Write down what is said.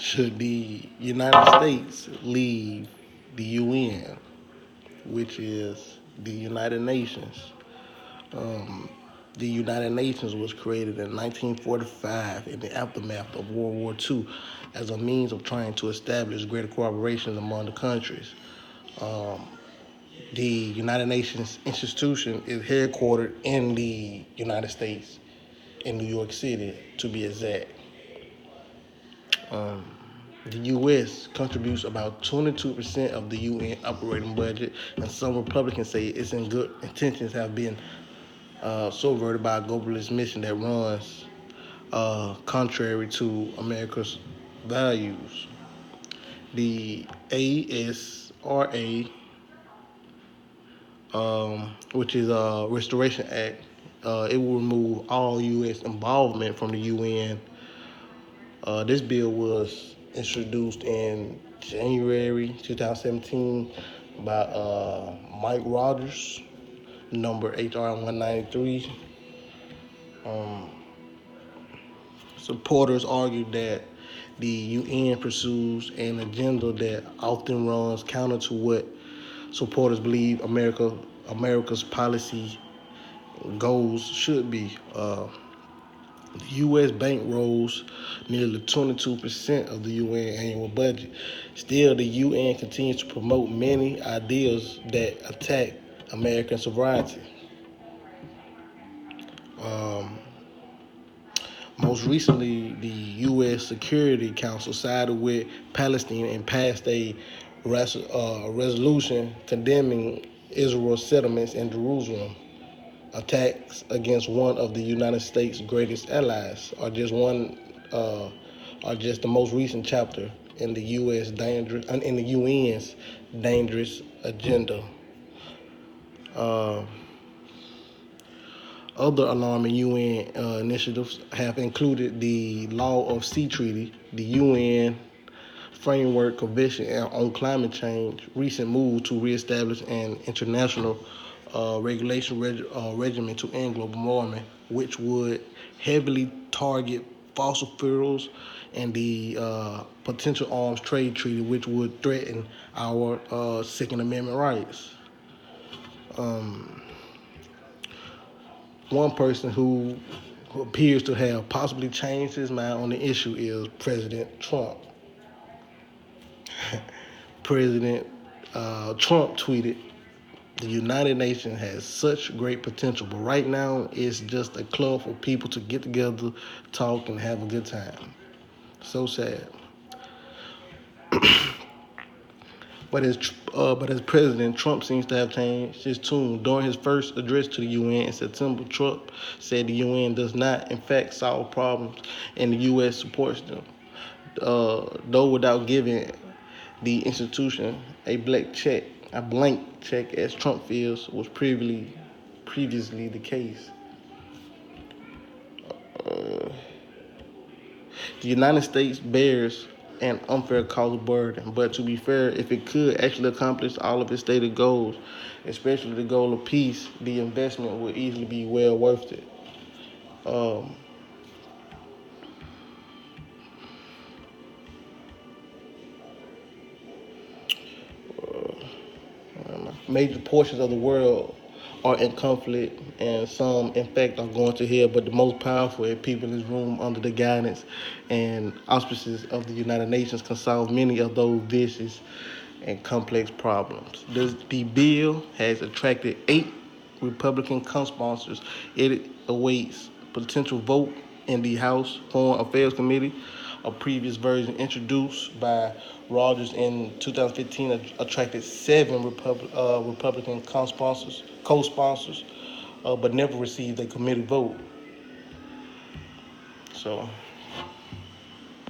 Should the United States leave the UN, which is the United Nations? Um, the United Nations was created in 1945 in the aftermath of World War II as a means of trying to establish greater cooperation among the countries. Um, the United Nations institution is headquartered in the United States, in New York City, to be exact. Um, the U.S. contributes about 22% of the UN operating budget, and some Republicans say its good intentions have been subverted by a globalist mission that runs contrary to America's values. The ASRA, which is a Restoration Act, it will remove all U.S. involvement from the UN. This bill was introduced in January 2017 by Mike Rogers, number HR 193. Um, Supporters argue that the UN pursues an agenda that often runs counter to what supporters believe America's policy goals should be. The U.S. bankrolls nearly 22% of the UN annual budget. Still, the UN continues to promote many ideas that attack American sovereignty. Um, Most recently, the U.S. Security Council sided with Palestine and passed a resolution condemning Israel's settlements in Jerusalem. Attacks against one of the United States' greatest allies uh, are just the most recent chapter in the UN's dangerous agenda. Uh, Other alarming UN initiatives have included the Law of Sea Treaty, the UN Framework Convention on Climate Change, recent move to reestablish an international regulation regimen to end global warming, which would heavily target fossil fuels, and the potential arms trade treaty, which would threaten our Second Amendment rights. Um, One person who appears to have possibly changed his mind on the issue is President Trump. President Trump tweeted, "The United Nations has such great potential, but right now it's just a club for people to get together, talk, and have a good time." So sad. But as president, Trump seems to have changed his tune. During his first address to the UN in September, Trump said the UN does not, in fact, solve problems, and the U.S. supports them, though without giving the institution a blank check, as Trump feels was previously the case. Uh, The United States bears an unfair cost burden, but to be fair, if it could actually accomplish all of its stated goals, especially the goal of peace, the investment would easily be well worth it. Um, Major portions of the world are in conflict, and some, in fact, are going to hell. But the most powerful people in this room, under the guidance and auspices of the United Nations, can solve many of those vicious and complex problems. The bill has attracted 8 Republican co-sponsors. It awaits potential vote in the House Foreign Affairs Committee. A previous version introduced by Rogers in 2015 attracted 7 Republican co-sponsors, but never received a committee vote. So